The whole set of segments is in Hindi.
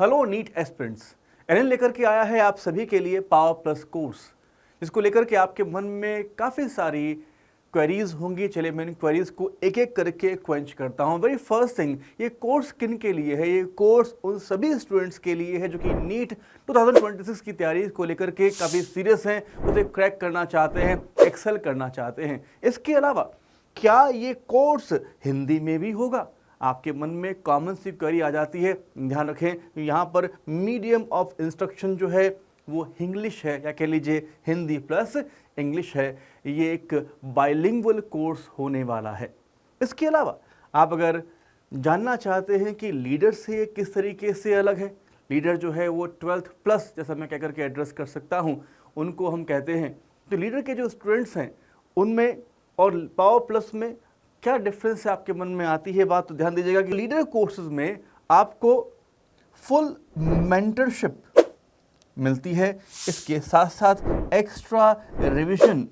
हेलो नीट एस्पिरेंट्स, एनएल लेकर के आया है आप सभी के लिए पावर प्लस कोर्स, जिसको लेकर के आपके मन में काफ़ी सारी क्वेरीज होंगी। चलिए मैं इन क्वेरीज को एक एक करके क्वेंच करता हूँ। वेरी फर्स्ट थिंग, ये कोर्स किन के लिए है? ये कोर्स उन सभी स्टूडेंट्स के लिए है जो कि नीट 2026 की तैयारी को लेकर के काफ़ी सीरियस हैं, उसे क्रैक करना चाहते हैं, एक्सेल करना चाहते हैं। इसके अलावा क्या ये कोर्स हिंदी में भी होगा? आपके मन में कॉमन सी क्वेरी आ जाती है। ध्यान रखें, यहाँ पर मीडियम ऑफ इंस्ट्रक्शन जो है वो इंग्लिश है, या कह लीजिए हिंदी प्लस इंग्लिश है। ये एक बाइलिंगुअल कोर्स होने वाला है। इसके अलावा आप अगर जानना चाहते हैं कि लीडर से ये किस तरीके से अलग है, लीडर जो है वो 12th प्लस जैसा मैं कह करके एड्रेस कर सकता हूँ, उनको हम कहते हैं। तो लीडर के जो स्टूडेंट्स हैं उनमें और पावर प्लस में क्या डिफरेंस है आपके मन में आती है बात, तो ध्यान दीजिएगा कि लीडर कोर्सेज में आपको फुल मेंटरशिप मिलती है। इसके साथ साथ एक्स्ट्रा रिवीजन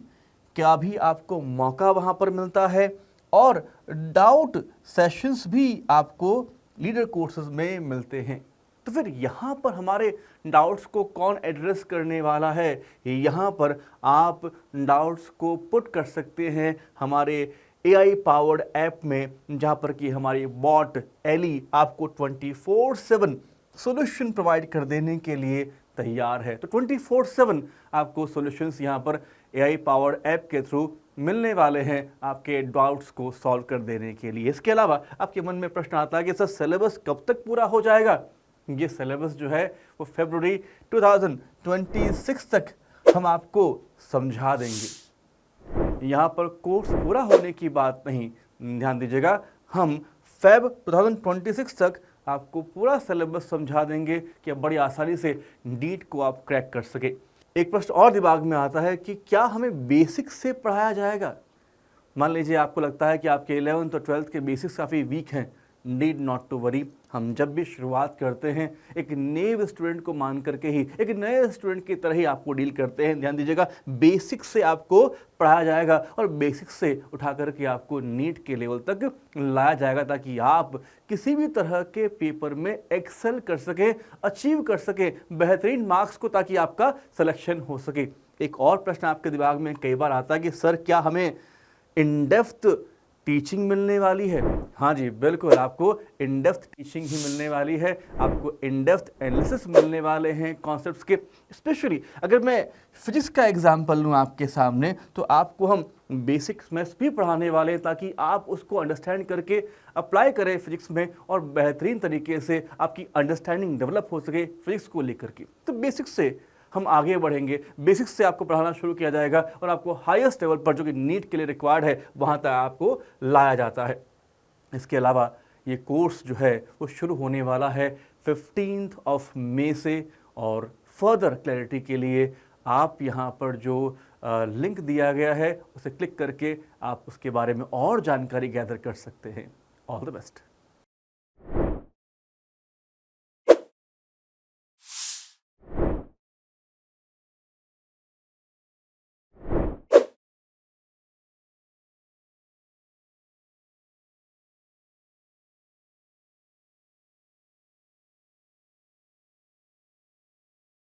का भी आपको मौका वहां पर मिलता है और डाउट सेशंस भी आपको लीडर कोर्सेज में मिलते हैं। तो फिर यहाँ पर हमारे डाउट्स को कौन एड्रेस करने वाला है? यहाँ पर आप डाउट्स को पुट कर सकते हैं हमारे AI पावर्ड ऐप में, जहाँ पर कि हमारी बॉट एली आपको 24/7 सॉल्यूशन प्रोवाइड कर देने के लिए तैयार है। तो 24/7 आपको सॉल्यूशंस यहाँ पर AI पावर्ड ऐप के थ्रू मिलने वाले हैं आपके डाउट्स को सॉल्व कर देने के लिए। इसके अलावा आपके मन में प्रश्न आता है कि सर सिलेबस कब तक पूरा हो जाएगा? ये सिलेबस जो है वो फरवरी 2026 तक हम आपको समझा देंगे। यहाँ पर कोर्स पूरा होने की बात नहीं, ध्यान दीजिएगा, हम फेब 2026 तक आपको पूरा सिलेबस समझा देंगे कि बड़ी आसानी से नीट को आप क्रैक कर सके। एक प्रश्न और दिमाग में आता है कि क्या हमें बेसिक्स से पढ़ाया जाएगा? मान लीजिए आपको लगता है कि आपके 11th और 12th के बेसिक्स काफ़ी वीक हैं। नीड नॉट टू वरी, हम जब भी शुरुआत करते हैं एक नए स्टूडेंट को मान करके ही, एक नए स्टूडेंट की तरह ही आपको डील करते हैं। ध्यान दीजिएगा, बेसिक्स से आपको पढ़ाया जाएगा और बेसिक्स से उठा करके आपको नीट के लेवल तक लाया जाएगा, ताकि आप किसी भी तरह के पेपर में एक्सेल कर सकें, अचीव कर सकें बेहतरीन मार्क्स को, ताकि आपका सिलेक्शन हो सके। एक और प्रश्न आपके दिमाग में कई बार आता है कि सर क्या हमें इन डेप्थ टीचिंग मिलने वाली है? हाँ जी बिल्कुल, आपको इन डेप्थ टीचिंग ही मिलने वाली है। आपको इन डेप्थ एनालिसिस मिलने वाले हैं कॉन्सेप्ट्स के। स्पेशली अगर मैं फिजिक्स का एग्जांपल लूँ आपके सामने, तो आपको हम बेसिक्स मैथ्स भी पढ़ाने वाले हैं, ताकि आप उसको अंडरस्टैंड करके अप्लाई करें फिजिक्स में और बेहतरीन तरीके से आपकी अंडरस्टैंडिंग डेवलप हो सके फिजिक्स को लेकर के। तो बेसिक्स से हम आगे बढ़ेंगे, बेसिक्स से आपको पढ़ाना शुरू किया जाएगा और आपको हाईएस्ट लेवल पर जो कि नीट के लिए रिक्वायर्ड है वहाँ तक आपको लाया जाता है। इसके अलावा ये कोर्स जो है वो शुरू होने वाला है 15 मई से, और फर्दर क्लैरिटी के लिए आप यहाँ पर जो लिंक दिया गया है उसे क्लिक करके आप उसके बारे में और जानकारी गैदर कर सकते हैं। All the best.